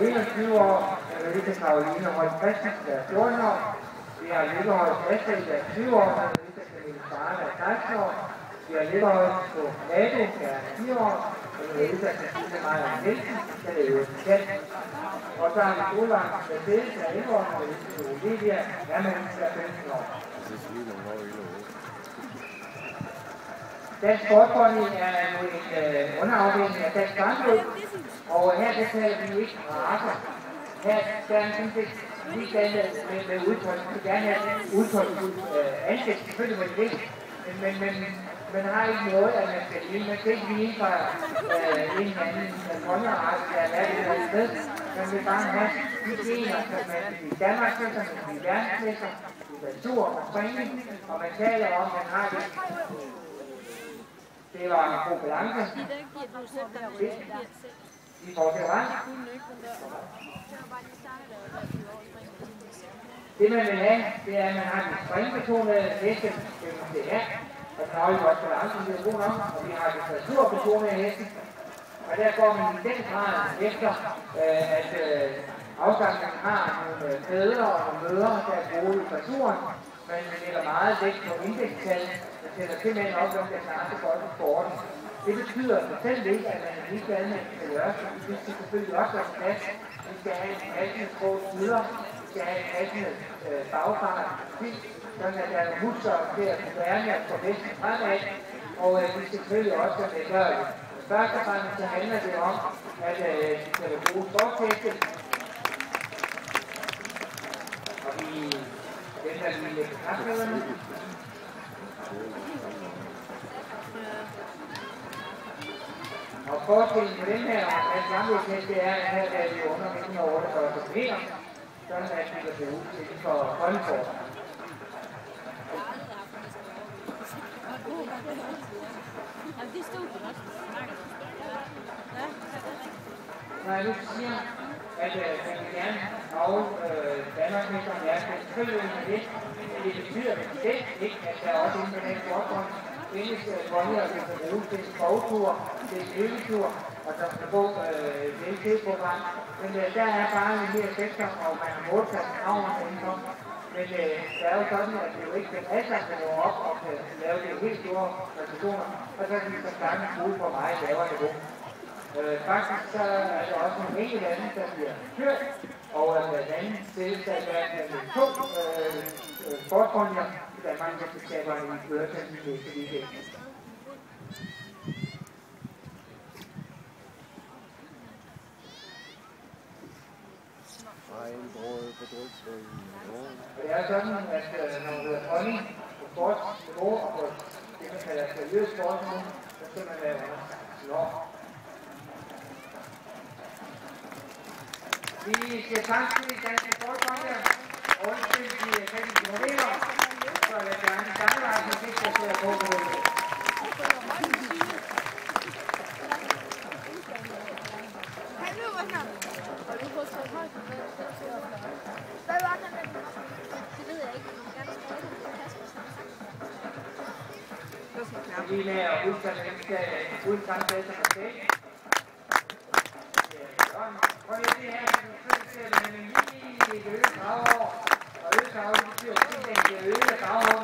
21 år, Melissa Karoline Holm Christensen, der er 14 år. Vi har Løberhøjs Astrid, der er 20 år, Melissa Camille Fare, der er 16 år. Vi har Løberhøjs på Nado, der er 4 år, og Melissa Christine Meyer Nielsen, der er 8 år. Og så har vi Solvang Mercedes, der er 11 år, og Melissa Olivia Hermann, der er 15 år. Dansk Sportspony er jo en underafdeling af Dansk Barnløb, og her betaler vi ikke racer. Her er en sådan set ligeglad med udtryk. Vi vil gerne have udtryksfuldt ansigt, selvfølgelig må det ikke, men man har ikke noget, at man skal lide. Man skal ikke lide fra en eller anden hånderace, der er lavet et eller andet sted. Man vil bare have de gener, som man kan blive Danmarksmester, man kan blive verdensmester, litteratur og springning, og man taler om, at man har det. Det var en god balance. Vi får til rand. Det man vil have, det er, at man har de springbetonede heste, det er, og den har jo også balance, det er god nok, og vi har de litteraturbetonede heste. Og der går man i den grad efter, at afstamningen har nogle fædre og nogle mødre, der er gode i litteraturen, men man lægger meget vægt på indekstal. Det tæller simpelthen op, om der snart er godt i sporten. Det betyder selv ikke, at man er ligeglad med, at det skal gøre. Vi skal selvfølgelig også have plads. Vi skal have en passende sprog videre. Vi skal have en passende bagfart. Sådan at der er nogle muskler til at kunne værne os på vesten fremad. Og vi skal selvfølgelig også gøre det. Først og fremmest så handler det om, at vi skal bruge sportsheste. Og vi venter lige lidt knapnødderne. Og forskellen på den her gammelhedshest, det er, at her er vi under 1948 meter, sådan at vi kan se ud til for Grønneborg. Når jeg nu siger, at man vil gerne have Danmarksmesteren, jeg skal selvfølgelig med det, men det betyder bestemt ikke, at der også inden for den sportgrund findes grønner, der kan bruge til skovtur, til løbetur, og der skal gå VLT-program. Men der er bare en mere sektor, og man har målsat kravene indenfor. Men det er jo sådan, at det jo ikke kan passe, at man når op og kan lave det helt store præstationer, og så kan vi så starte en skole på meget lavere niveau. Faktisk så er der også nogle enkelte lande, der bliver kørt, og blandt andet tilsat med 2 sportsgrundier, i Danmark, der skaber en køretid i næste weekend. Og det er sådan, at når man hedder dronning på sportsniveau og på det, man kalder seriøs sportsniveau, så skal man være under. Vi skal samtidig danske sportsgrundier, og undskyld de tekniske modeller, så er det gerne sammenlejt, hvis ikke der sidder på det. Lige med at huske, at den skal udfransætte sig på sted. Prøv lige det her, så du ser, at den er lige øget graver, og øget graver, det betyder, at den bliver øget graver.